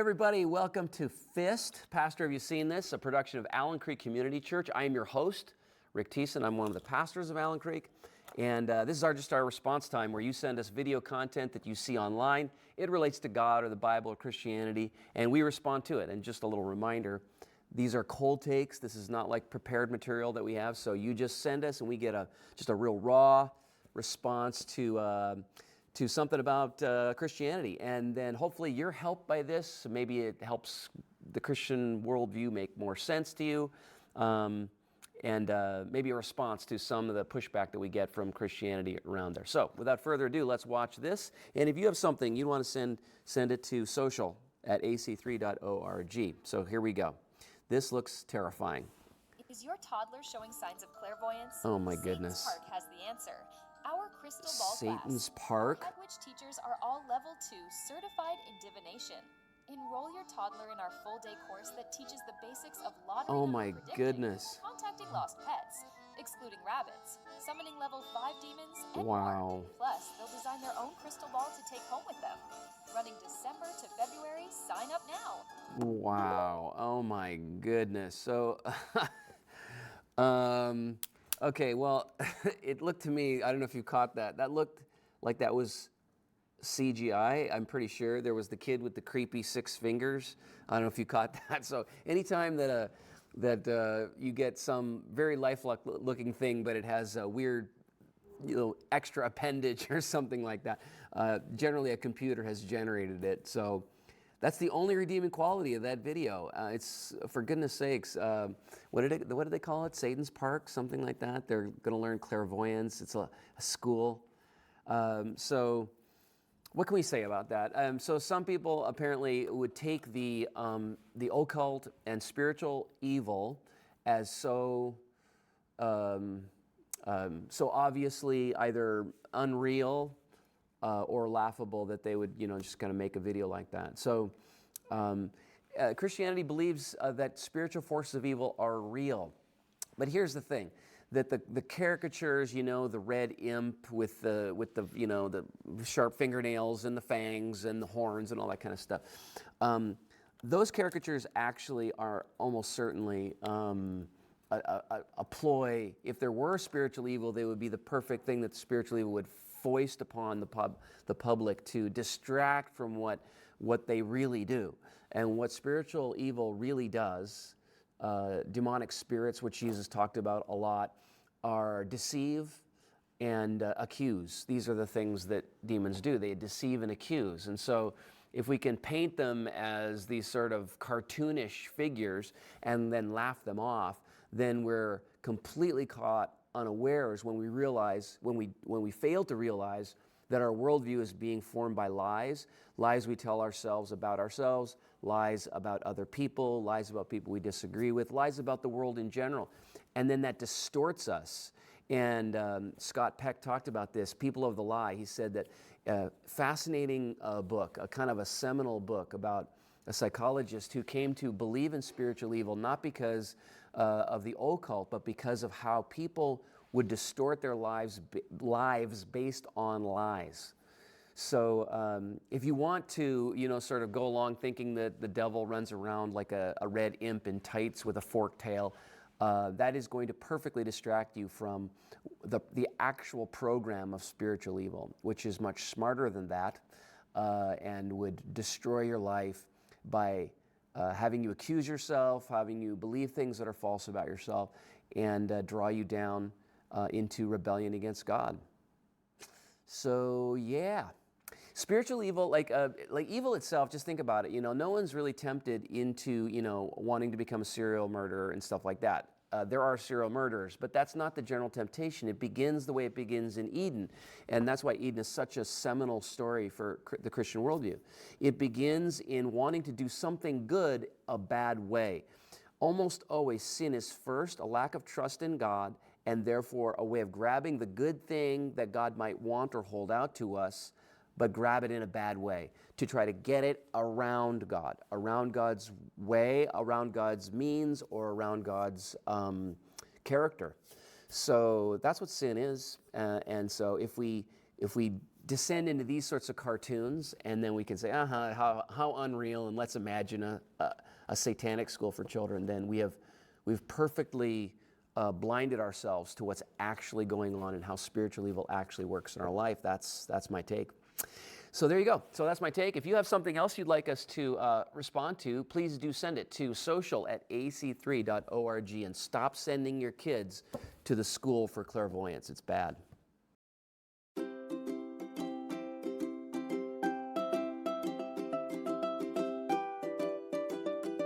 everybody. Welcome to PHYST. Pastor, have you seen this? A production of Allen Creek Community Church. I am your host, Rick Thiessen. I'm one of the pastors of Allen Creek. And this is just our response time where you send us video content that you see online. It relates to God or the Bible or Christianity, and we respond to it. And just a little reminder, these are cold takes. This is not like prepared material that we have. So you just send us and we get just a real raw response to something about Christianity. And then hopefully you're helped by this. Maybe it helps the Christian worldview make more sense to you. And maybe a response to some of the pushback that we get from Christianity around there. So without further ado, let's watch this. And if you have something you want to send it to social@ac3.org. So here we go. This looks terrifying. Is your toddler showing signs of clairvoyance? Oh my goodness. Satan's Park has the answer. Our crystal ball Satan's class. Park? Our Head Witch teachers are all level 2 certified in divination. Enroll your toddler in our full-day course that teaches the basics of lottery Oh my predicting, goodness. contacting lost pets, excluding rabbits, summoning level 5 demons, and Wow. more. Plus, they'll design their own crystal ball to take home with them. Running December to February. Sign up now. Wow. Oh my goodness. So, okay, well, it looked to me, I don't know if you caught that. That looked like that was CGI. I'm pretty sure there was the kid with the creepy 6 fingers. I don't know if you caught that. So anytime that you get some very lifelike looking thing, but it has a weird, extra appendage or something like that, generally a computer has generated it. So that's the only redeeming quality of that video. It's, for goodness sakes, what did they call it? Satan's Park, something like that. They're going to learn clairvoyance. It's a school. So what can we say about that? So some people apparently would take the occult and spiritual evil as so obviously either unreal or laughable that they would, just kind of make a video like that. So Christianity believes that spiritual forces of evil are real. But here's the thing, that the caricatures, the red imp with the sharp fingernails and the fangs and the horns and all that kind of stuff, those caricatures actually are almost certainly a ploy. If there were spiritual evil, they would be the perfect thing that spiritual evil would foist upon the public to distract from what they really do. And what spiritual evil really does, demonic spirits, which Jesus talked about a lot, are deceive and accuse. These are the things that demons do. They deceive and accuse. And so if we can paint them as these sort of cartoonish figures and then laugh them off, then we're completely caught unawares when we fail to realize that our worldview is being formed by lies we tell ourselves about ourselves, lies about other people, lies about people we disagree with, lies about the world in general. And then that distorts us. And Scott Peck talked about this, People of the Lie. He said that fascinating book, a kind of a seminal book about a psychologist who came to believe in spiritual evil, not because of the occult, but because of how people would distort their lives based on lies. So if you want to, sort of go along thinking that the devil runs around like a red imp in tights with a forked tail, that is going to perfectly distract you from the actual program of spiritual evil, which is much smarter than that and would destroy your life by having you accuse yourself, having you believe things that are false about yourself, and draw you down into rebellion against God. So yeah, spiritual evil, like evil itself, just think about it. No one's really tempted into wanting to become a serial murderer and stuff like that. There are serial murderers, but that's not the general temptation. It begins the way it begins in Eden, and that's why Eden is such a seminal story for the Christian worldview. It begins in wanting to do something good a bad way. Almost always sin is first a lack of trust in God, and therefore a way of grabbing the good thing that God might want or hold out to us, but grab it in a bad way to try to get it around God, around God's way, around God's means, or around God's character. So that's what sin is. And so if we descend into these sorts of cartoons, and then we can say, how unreal, and let's imagine a satanic school for children, then we've perfectly blinded ourselves to what's actually going on and how spiritual evil actually works in our life. That's my take. So there you go. So that's my take. If you have something else you'd like us to respond to, please do send it to social@ac3.org, and stop sending your kids to the school for clairvoyance. It's bad.